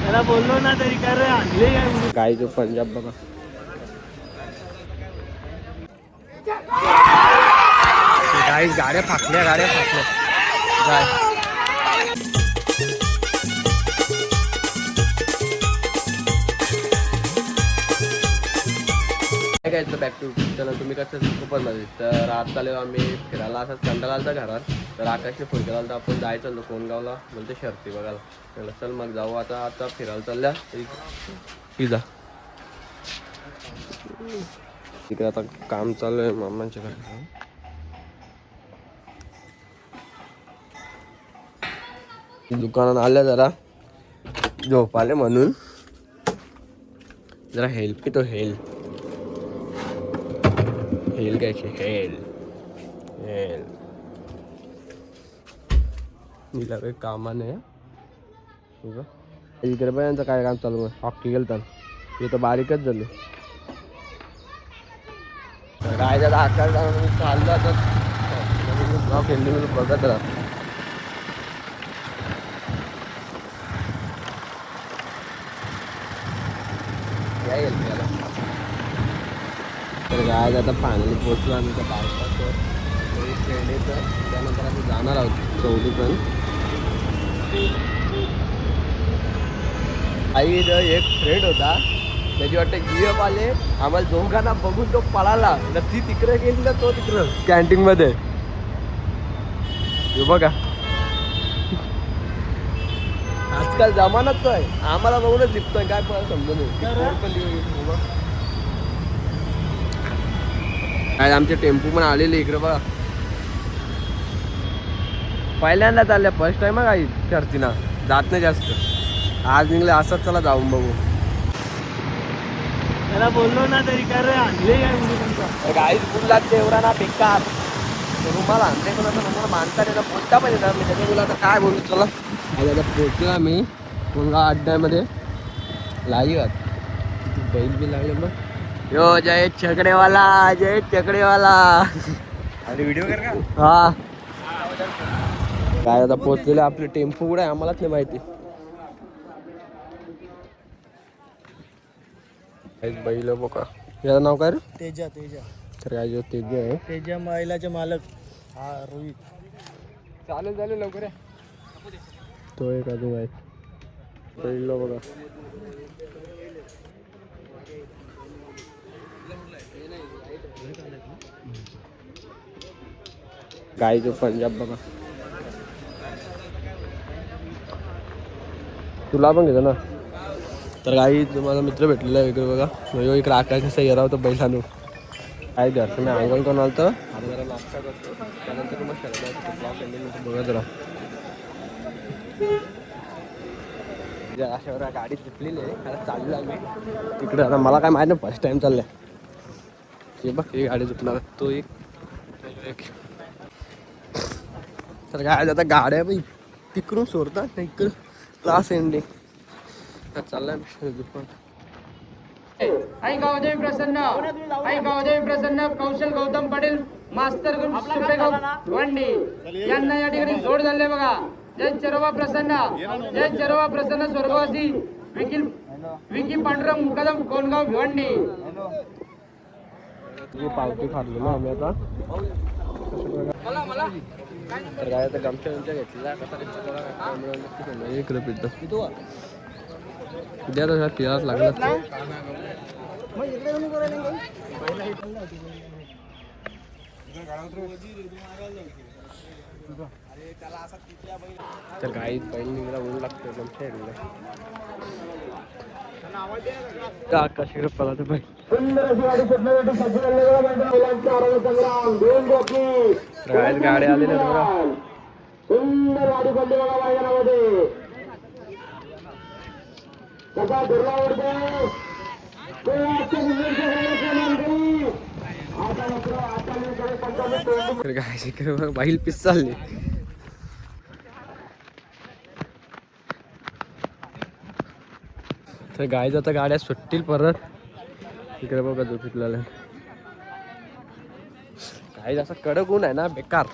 त्याला बोललो ना तरी काय रे आणले काय गाई जो पंजाब बघा. गाड्या फाकल्या गाय काय बॅक टू चला तुम्ही कसं खूपच मध्ये तर आज चालेल आम्ही फिरायला असंच कंटाळा आलता घरात. तर आकाशने फोन केला होता आपण जायचं होतं कोणगावला बोलते शर्ती बघायला. म्हटलं चल मग जाऊ आता फिरायला चालल्या पिझ्झा तिकडे आता काम चालू आहे मामांच्या घरी. दुकानात आल्या जरा झोप आले म्हणून जरा हेल्प की तो हेल्प घ्यायची हिला काही कामाने इकडे पण यांचं काय काम चालू आहे हॉकी गेलं तर तर बारीकच झाले काय त्याचा आकार चाललं आता खेळली मी बघत राहा. तर काय आता फायनली पोचलो आम्ही त्या बायपासवर खेळलेचं त्यानंतर आम्ही जाणार आहोत चौली पण आई एक फ्रेंड होता त्याची वाटतं गिअप आले आम्हाला दोघांना बघून तो पळाला तर ती तिकडे गेली ना तो तिकडं कॅन्टीन मध्ये बघा आजकाल जमानाच तो आहे आम्हाला बघूनच लिपतोय काय पण समजून काय आमचे टेम्पो पण आलेले इकडे बघा पहिल्यांदा चालल्या फर्स्ट टाइम काही करते ना जात नाही जास्त आज निघले असंच चला जाऊन बघू. त्याला बोललो ना तरी काय रे आणले काय गाईच फुल लागते एवढा ना बेकार रुमाला आणते पण आता रुमाला मानता नाही ना बोलता पण येणार मी त्याच्या मुलं आता काय बोलू चला आज आता पोहोचला मी कोणगा अड्ड्यामध्ये लाईव्ह बैल बी लागले मग यो जय चकडेवाला अरे व्हिडिओ कर का हा काय आता पोहोचलेलं आपले टेम्पो कुठे आहे आम्हालाच नाही माहिती. बैल बघा याचं नाव काय रे तेजा तर काय जो तेजा आहे तेजा महिलाचे मालक हा रोहित चालेल लवकर तो एक अजून आहे बैल बघा गाई जो पंजाब बघा तुला पण घेतो ना तर गाई माझा मित्र भेटलेला आहे इकडे बघा इकडे आकाश सह्यारा होतं बैल आणून काय द्या मी अंघोळ करून आलतो आता जरा नाश्ता करतो त्यानंतर मग शर्यत बघत राहा अशा गाडी सुटलेली आहे आता चाललो आम्ही तिकडे आता मला काय माहिती नाही फर्स्ट टाइम चाललंय हे बघ ही गाडी सुटणार तो एक तर काय आता गाड्या पण तिकडून सोडतात इकडं क्लास एंडिंग चाललाय दुकान आई गावदेवी प्रसन्न कौशल गौतम पाटील मास्तर वंडी यांना या ठिकाणी जोड झाले बघा. जय चरोबा प्रसन्न स्वर्गवासी विकी पांडुरंग मुकादम कोणगाव भिवंडी पावती खाल्लो ना आम्ही आता तर काय आता गमच्या घेतलेला इकडे पितो उद्या तर पियाच लागला तर काही बैल निघला ऊन लागतो आकाश पला तर भाई गाड्या आलेल्या बघा सुंदर गाडी पडली बघा मैदानामध्ये कसा दुर्ला उडते बैल पिस चालले तर गाय आता गाड्या सुटतील परत इकडे बघा जो फिटलेला गाय असा कडक ऊन आहे ना बेकार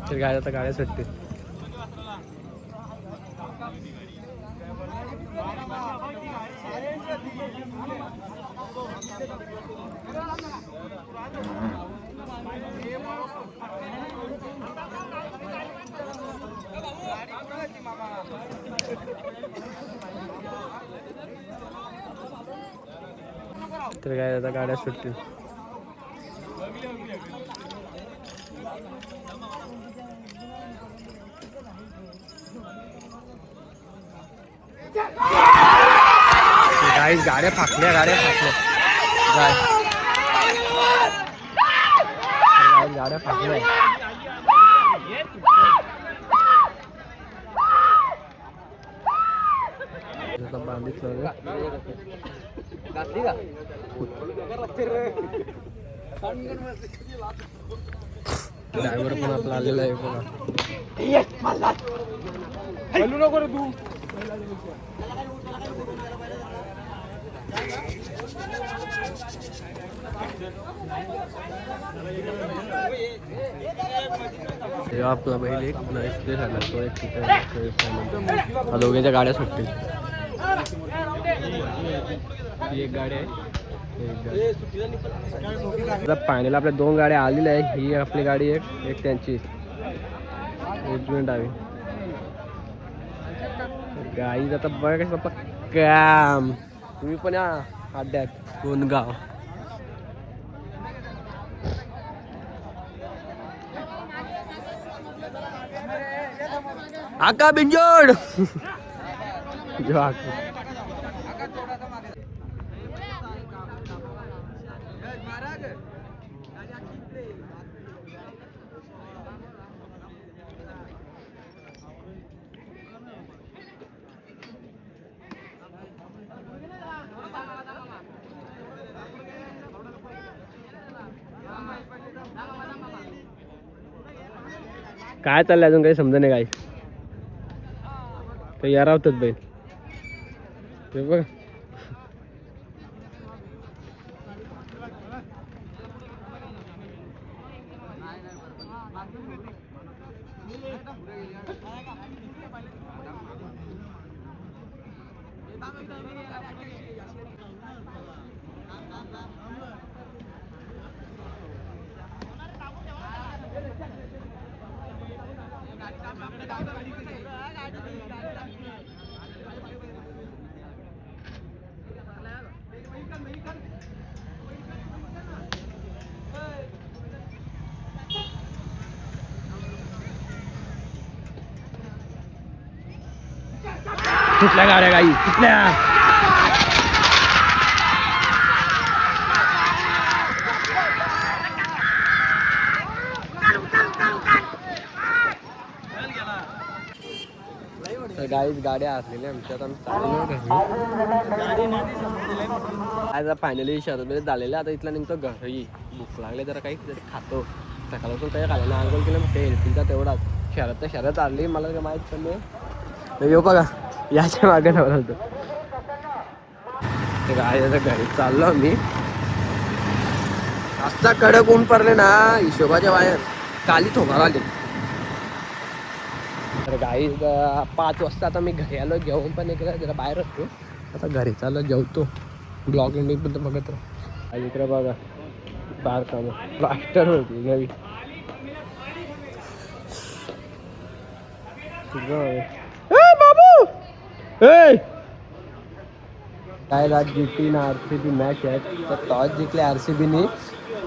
तर गाड्या आता गाड्या सुटते. तर काय आता गाड्या सुटतील. गाड्या फाकल्या गाड्या फाकल्या. बांधितलं घातली का ड्रायव्हर पण आपला आलेला आहे बघा. नको रे तू. आपला बैल एक प्ले झाला तो एक तिथे दोघांच्या गाड्या सुटतील. एक गाडी आहे फायनल आपल्या 2 गाड्या आलेल्या आहे. ही आपली गाडी एक त्यांची डावी गाई आता बघा कसं काम. तुम्ही पण या अड्ड्यात कोणगाव. आका बिंजोड जो आका काय चाललंय अजून काही समजा नाही. काय तर यार आवतात बैल ते बघ. कुठल्या गाड्या गाई कुठल्या. गाईच गाड्या असलेल्या आमच्यात आम्ही आज फायनली शहरामध्ये झालेलं. आता इथला निघतो घरी. भूक लागले जरा काही खातो. सकाळपासून काही खाल्लं ना. आंघोळ केलं मग हेल्पिंगचा तेवढाच. शहरात आली मला काय माहीत पण नाही. येऊ बघा याच्या मागे नवरा होतो. गाडी आता घरी चाललो मी. आजचा कडक ऊन पडले ना हिशोबाच्या बाहेर काली ठोकार आले. तर गाडी 5 वाजता आता मी घरी आलो. जेवण पण नाही केलं जरा बाहेर असतो. आता घरी चाललो जेवतो. ब्लॉग एंडिंग पण बघत राहा. इकडे बघा बार काम प्लास्टर होती नवी. बाबू काय आज GT ना RCB मॅच आहे. तर टॉस जिंकले RCBनी.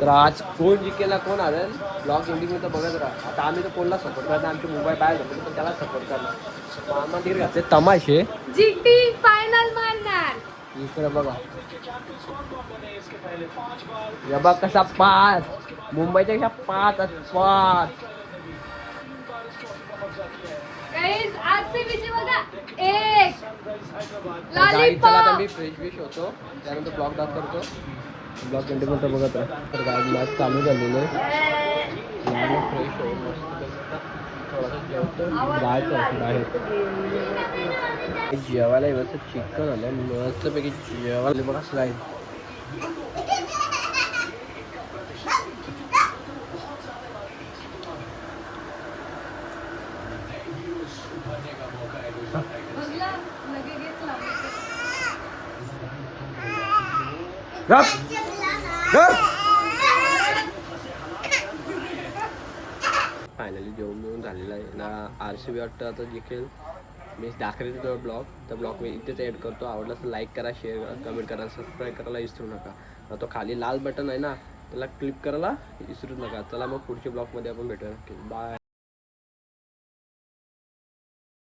तर आज कोण जिंकेला कोण आलं ब्लॉग एंडिंग तर बघत राहा. आता आम्ही तर कोणला सपोर्ट करणार. आमचे मुंबई बाहेर जातो पण त्याला सपोर्ट करणार. मामा धीर घातले तमाशे. GT फायनल मारणार. इकडे बघा या बघ कसा 5 मुंबईच्या कशा 5 गाइस RCB ची बघा 1 लॉलीपॉप. आता मी फ्रेश विश होतो त्यानंतर ब्लॉग डाउन करतो. ब्लॉग एंडिंग पण बघत राहा. तर गाडी मॅच चालू झालेली आहे. फ्रेश हो मस्त थोडासा जेवतो. जायचं बाहेर जेवायला मस्त चिकन आलं मस्तपैकी जेवायला बघा स्लाईड. फायनली जेवण बिवून झालेलं आहे ना. RCB वाटतं आता जिंकेल. मी दाखवेल तो ब्लॉग. तर ब्लॉग मी इथेच एड करतो. आवडला तर लाईक करा, शेअर करा, कमेंट करा, सबस्क्राईब करायला विसरू नका. तो खाली लाल बटन आहे ना, त्याला क्लिक करायला विसरू नका. चला मग पुढच्या ब्लॉगमध्ये आपण भेटूया. नक्की बाय.